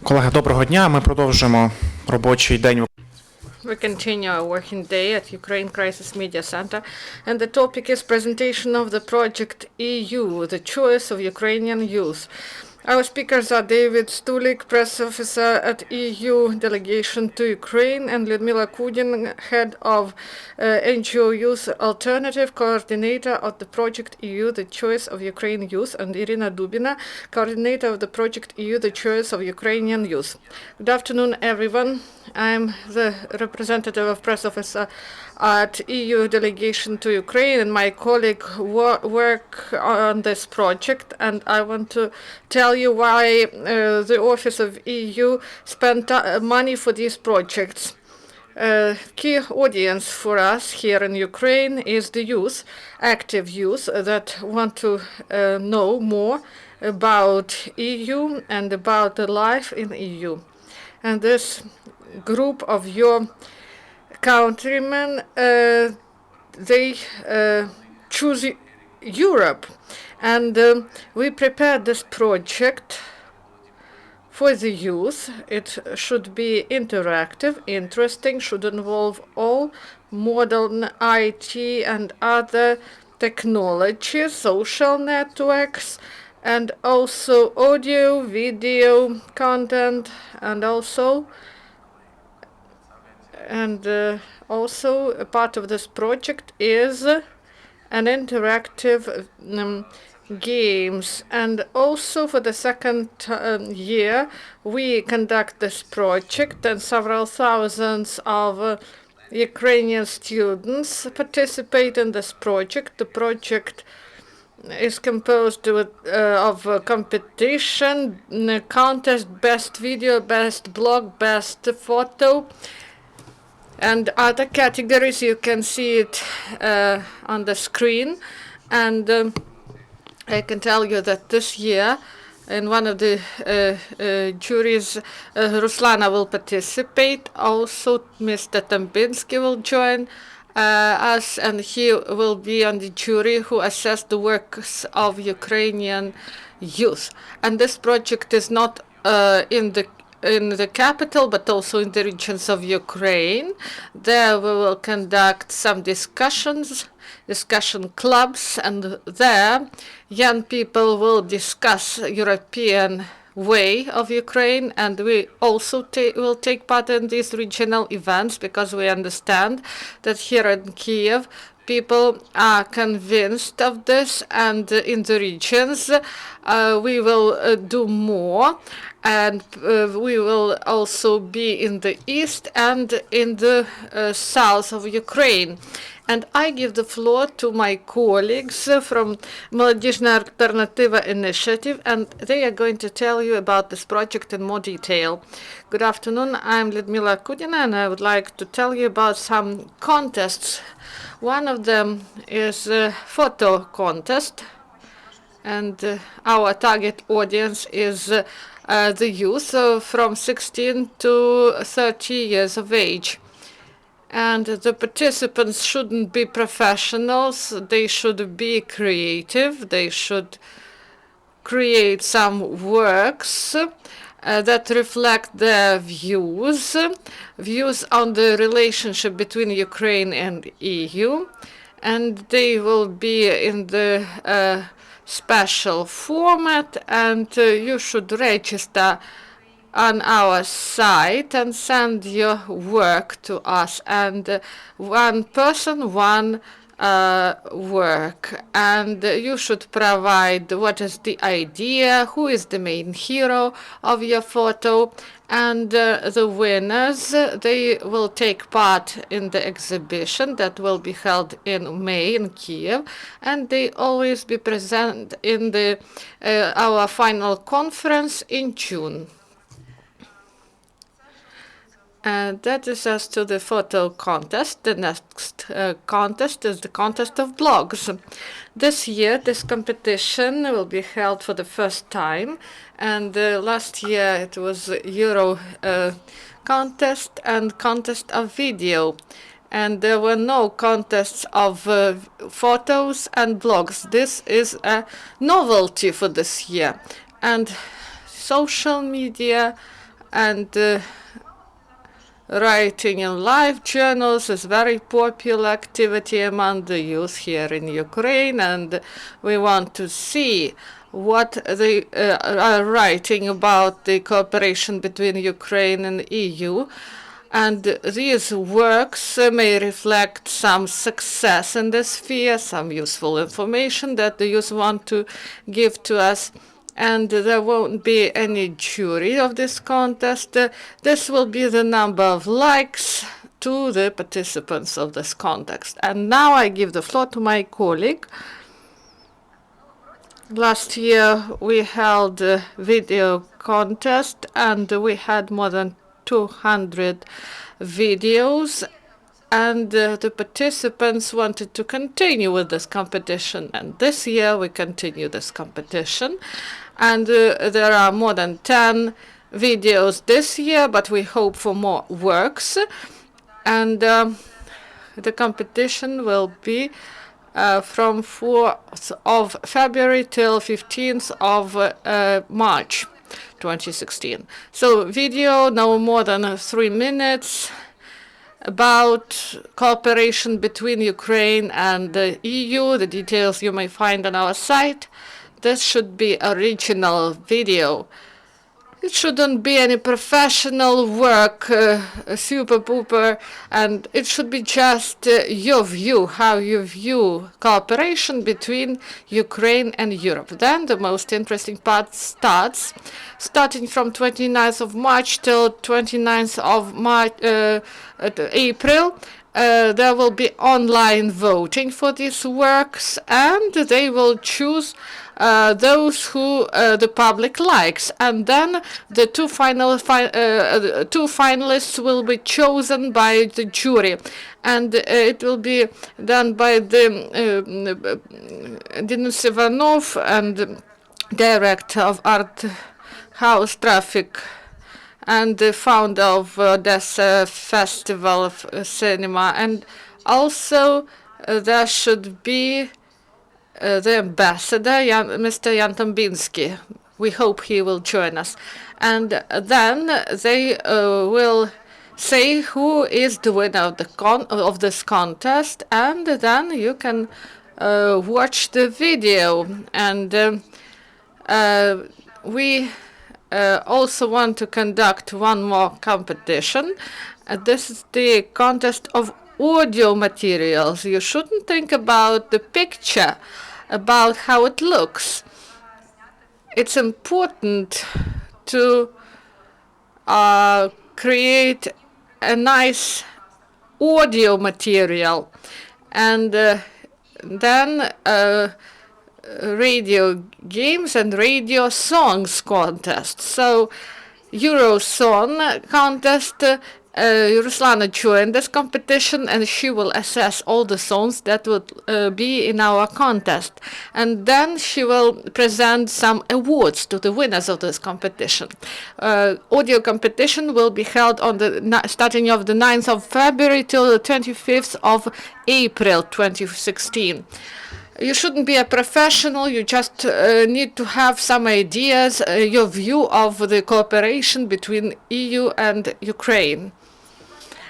Колеги, доброго дня. Ми продовжимо робочий день. We continue our working day at Ukraine Crisis Media Center, and the topic is presentation of the project EU, the choice of Ukrainian youth. Our speakers are David Stulik, press officer at EU Delegation to Ukraine, and Liudmyla Kudina, head of NGO Youth Alternative, coordinator of the project EU, the choice of Ukrainian youth, and Iryna Dyba, coordinator of the project EU, the choice of Ukrainian youth. Good afternoon, everyone. I'm the representative of press officer at EU Delegation to Ukraine, and my colleague work on this project, and I want to tell you why the Office of EU spent money for these projects. Key audience for us here in Ukraine is the youth, active youth that want to know more about EU and about the life in EU. And this group of your countrymen, they choose Europe. And we prepared this project for the youth. It should be interactive, interesting, should involve all modern IT and other technologies, social networks, and also audio, video content, and also a part of this project is an interactive games. And also for the second year we conduct this project, and several thousands of Ukrainian students participate in this project. The project is composed of competition, contest, best video, best blog, best photo, and other categories. You can see it on the screen. And I can tell you that this year in one of the juries, Ruslana will participate. Also, Mr. Tambinsky will join us, and he will be on the jury who assess the works of Ukrainian youth. And this project is not in the capital, but also in the regions of Ukraine. There we will conduct some discussion clubs, and there young people will discuss European way of Ukraine, and we also will take part in these regional events, because we understand that here in Kiev people are convinced of this, and in the regions we will do more, and we will also be in the east and in the south of Ukraine. And I give the floor to my colleagues from Молодіжна Альтернатива Initiative, and they are going to tell you about this project in more detail. Good afternoon, I'm Liudmyla Kudina, and I would like to tell you about some contests. One of them is a photo contest, and our target audience is the youth from 16 to 30 years of age. And the participants shouldn't be professionals, they should be creative, they should create some works that reflect their views on the relationship between Ukraine and EU, and they will be in the special format, and you should register on our site and send your work to us, and one person, one work, and you should provide what is the idea, who is the main hero of your photo, and the winners, they will take part in the exhibition that will be held in May in Kiev, and they always be present in our final conference in June. And that is as to the photo contest. The next contest is the contest of blogs. This year, this competition will be held for the first time. And last year, it was Euro contest and contest of video. And there were no contests of photos and blogs. This is a novelty for this year. And social media and writing in live journals is very popular activity among the youth here in Ukraine, and we want to see what they are writing about the cooperation between Ukraine and EU. And these works may reflect some success in this sphere, some useful information that the youth want to give to us. And there won't be any jury of this contest. This will be the number of likes to the participants of this contest. And now I give the floor to my colleague. Last year we held a video contest and we had more than 200 videos, and the participants wanted to continue with this competition, and this year we continue this competition, and there are more than 10 videos this year, but we hope for more works, and the competition will be from 4th of February till 15th of March 2016. So video no more than 3 minutes about cooperation between Ukraine and the EU. The details you may find on our site. This should be original video. It shouldn't be any professional work, super pooper, and it should be just your view, how you view cooperation between Ukraine and Europe. Then the most interesting part starts, starting from 29th of March till 29th of April. There will be online voting for these works, and they will choose those who the public likes, and then the two finalists will be chosen by the jury, and it will be done by the Denis Ivanov and director of Art House Traffic and the founder of Odessa Festival of Cinema, and also there should be the ambassador, Mr. Jan Tombinsky. We hope he will join us. And then they will say who is the winner of this contest, and then you can watch the video. And we also want to conduct one more competition. This is the contest of audio materials. You shouldn't think about the picture, about how it looks. It's important to create a nice audio material, and then radio games and radio songs contest. So Eurosong contest, Ruslana joined this competition, and she will assess all the songs that would be in our contest. And then she will present some awards to the winners of this competition. Audio competition will be held on the starting of the 9th of February till the 25th of April 2016. You shouldn't be a professional, you just need to have some ideas, your view of the cooperation between EU and Ukraine.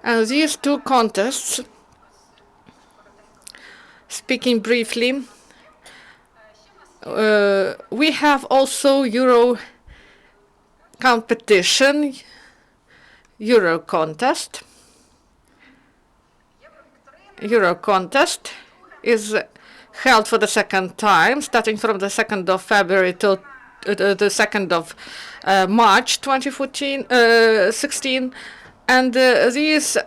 And these two contests, speaking briefly, we have also Euro competition, Euro contest. Euro contest is held for the second time, starting from the 2nd of February till the 2nd of March 2016. And these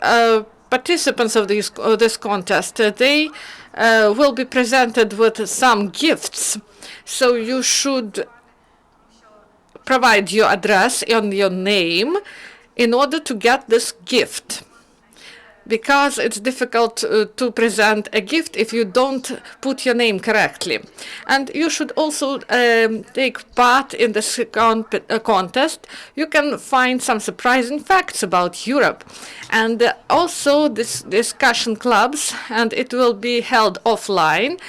participants of this contest, they will be presented with some gifts. So you should provide your address and your name in order to get this gift, because it's difficult to present a gift if you don't put your name correctly. And you should also take part in this contest. You can find some surprising facts about Europe, and also this discussion clubs, and it will be held offline.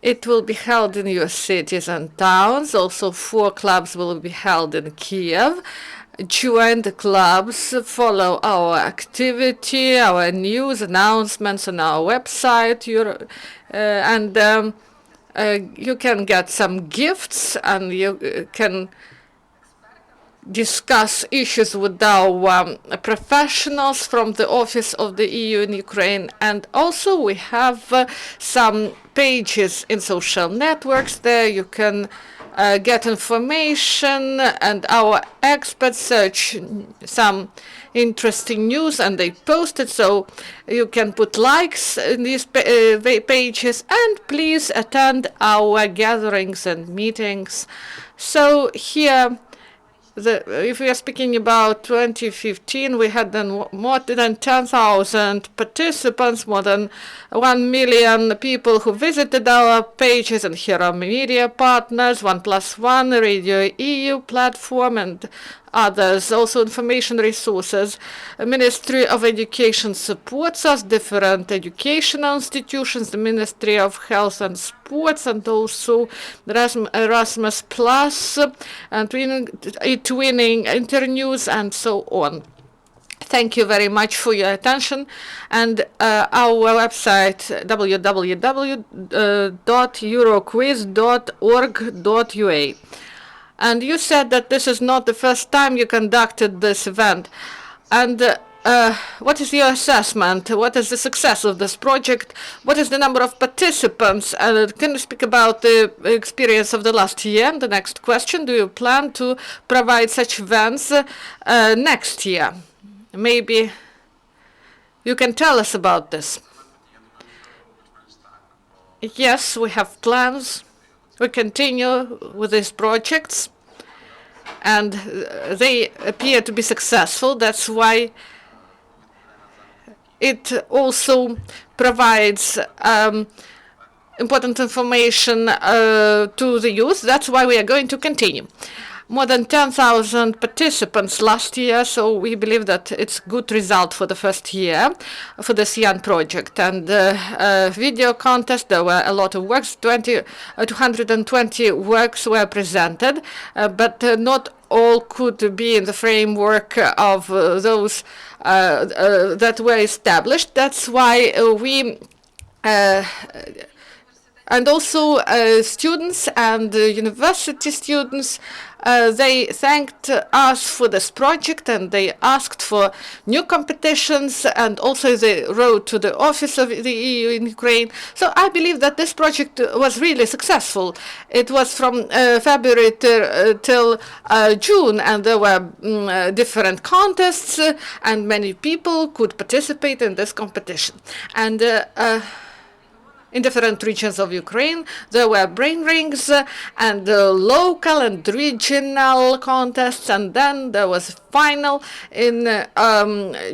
It will be held in your cities and towns. Also 4 clubs will be held in Kiev. join the clubs, follow our activity, our news announcements on our website, and you can get some gifts, and you can discuss issues with our professionals from the Office of the EU in Ukraine. And also we have some pages in social networks there. You can get information, and our experts search some interesting news and they post it, so you can put likes in these pages, and please attend our gatherings and meetings. So here, if we are speaking about 2015, we had then more than 10,000 participants, more than 1 million people who visited our pages, and here are media partners, 1+1, Radio EU platform, and others, also information resources. The Ministry of Education supports us, different educational institutions, the Ministry of Health and Sports, and also Erasmus Plus, and Twinning, Internews, and so on. Thank you very much for your attention, and our website www.euroquiz.org.ua. And you said that this is not the first time you conducted this event. And what is your assessment? What is the success of this project? What is the number of participants? Can you speak about the experience of the last year? And the next question, do you plan to provide such events next year? Maybe you can tell us about this. Yes, we have plans. We continue with these projects, and they appear to be successful. That's why it also provides important information to the youth. That's why we are going to continue. More than 10,000 participants last year, so we believe that it's a good result for the first year for this young project. And video contest, there were a lot of works, 220 works were presented, but not all could be in the framework of those that were established. That's why we and also students and university students, they thanked us for this project, and they asked for new competitions, and also they wrote to the Office of the EU in Ukraine. So I believe that this project was really successful. It was from February till June, and there were different contests, and many people could participate in this competition. And in different regions of Ukraine, there were brain rings and local and regional contests, and then there was a final in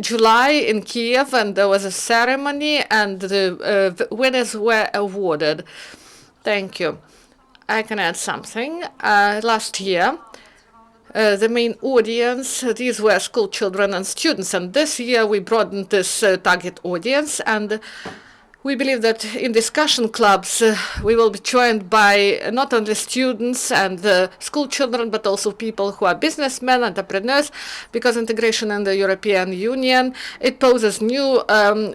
July in Kiev, and there was a ceremony, and the winners were awarded. Thank you. I can add something. Last year, the main audience, these were school children and students, and this year we broadened this target audience, and we believe that in discussion clubs, we will be joined by not only students and school children, but also people who are businessmen, entrepreneurs, because integration in the European Union, it poses new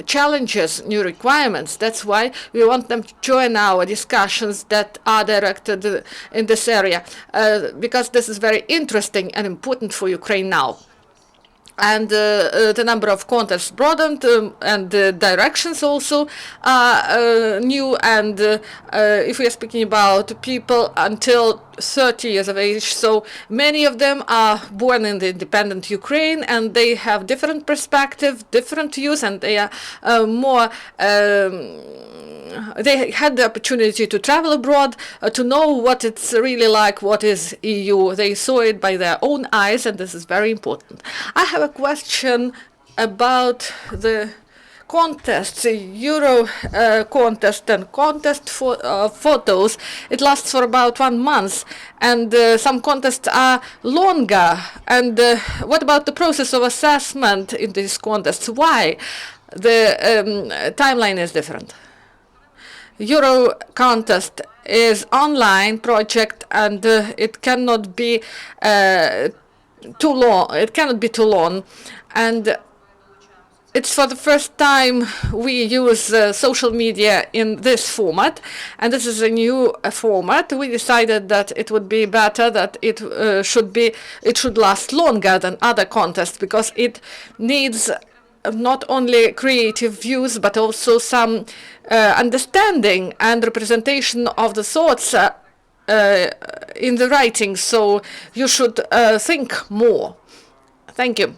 challenges, new requirements. That's why we want them to join our discussions that are directed in this area, because this is very interesting and important for Ukraine now. And the number of contests broadened, and the directions also are new. And if we are speaking about people until 30 years of age, so many of them are born in the independent Ukraine, and they have different perspective, different views, and they are more they had the opportunity to travel abroad, to know what it's really like, what is EU. They saw it by their own eyes, and this is very important. I have a question about the contests, Euro contest and contest for photos. It lasts for about 1 month, and some contests are longer. And what about the process of assessment in these contests? Why the timeline is different? Euro contest is online project, and it cannot be too long. It cannot be too long, and it's for the first time we use social media in this format, and this is a new format. We decided that it would be better that it should last longer than other contests, because it needs not only creative views but also some understanding and representation of the thoughts in the writing. So you should think more. Thank you.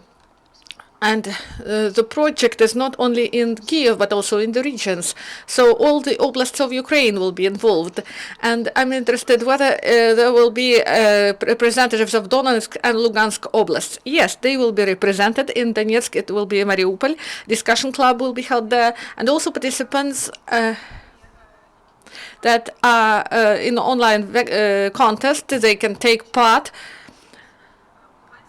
And the project is not only in Kiev, but also in the regions. So all the oblasts of Ukraine will be involved. And I'm interested whether there will be representatives of Donetsk and Lugansk oblasts. Yes, they will be represented. In Donetsk, it will be Mariupol. Discussion club will be held there. And also participants that are in online contest, they can take part.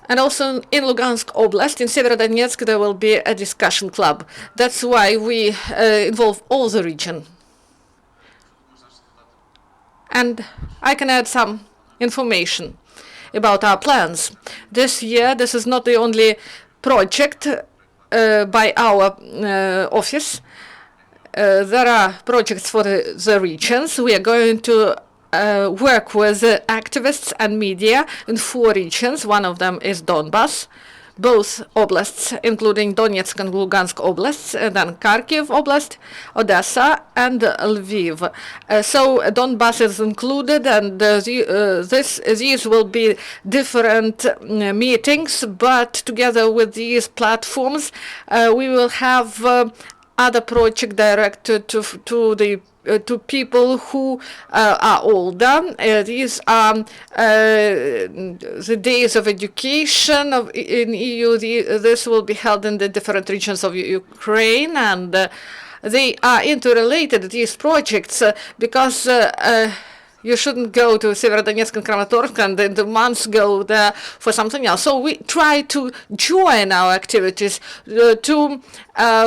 And also in Lugansk Oblast, in Severodonetsk, there will be a discussion club. That's why we involve all the region. And I can add some information about our plans. This year, this is not the only project by our office. There are projects for the regions. We are going to work with activists and media in 4 regions. One of them is Donbas, both oblasts, including Donetsk and Lugansk oblasts, and then Kharkiv Oblast, Odessa, and Lviv. So Donbas is included, and these will be different meetings, but together with these platforms, we will have other project directed to people who are older. These are the days of education in EU. This will be held in the different regions of Ukraine, and they are interrelated, these projects, because you shouldn't go to Severodonetsk and Kramatorsk and in the months go there for something else. So we try to join our activities, to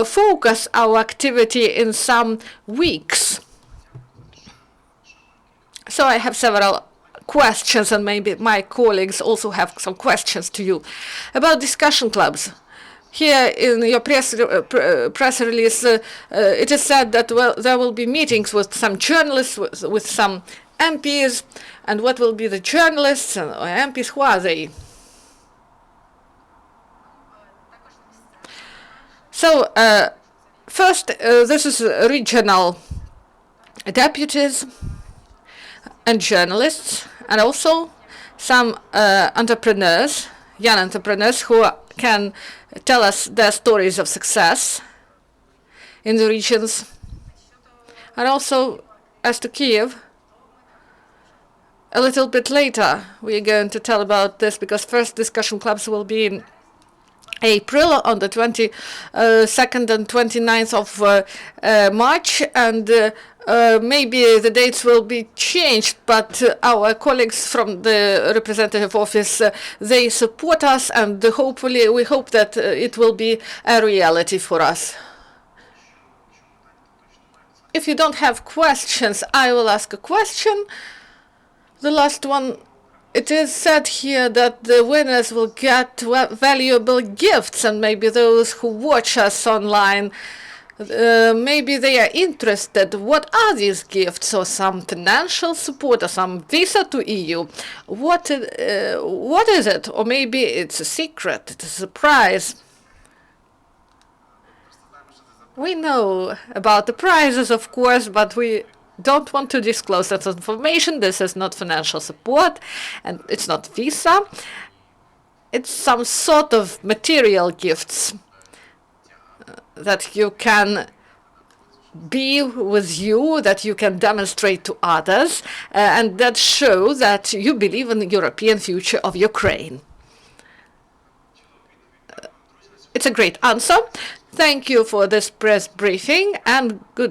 focus our activity in some weeks. So I have several questions, and maybe my colleagues also have some questions to you about discussion clubs. Here in your press release, it is said that there will be meetings with some journalists, with some MPs, and what will be the journalists or MPs? Who are they? So first, this is regional deputies and journalists, and also some entrepreneurs, young entrepreneurs who can tell us their stories of success in the regions. And also, as to Kiev, a little bit later we're going to tell about this, because first discussion clubs will be in April, on the 22nd and 29th of March, and maybe the dates will be changed, but our colleagues from the representative office, they support us, and hopefully we hope that it will be a reality for us. If you don't have questions, I will ask a question. The last one. It is said here that the winners will get valuable gifts, and maybe those who watch us online, maybe they are interested. What are these gifts, or some financial support, or some visa to EU? What is it? Or maybe it's a secret, it's a surprise. We know about the prizes, of course, but we don't want to disclose that information. This is not financial support, and it's not visa. It's some sort of material gifts that you can be with you, that you can demonstrate to others, and that show that you believe in the European future of Ukraine. It's a great answer. Thank you for this press briefing, and good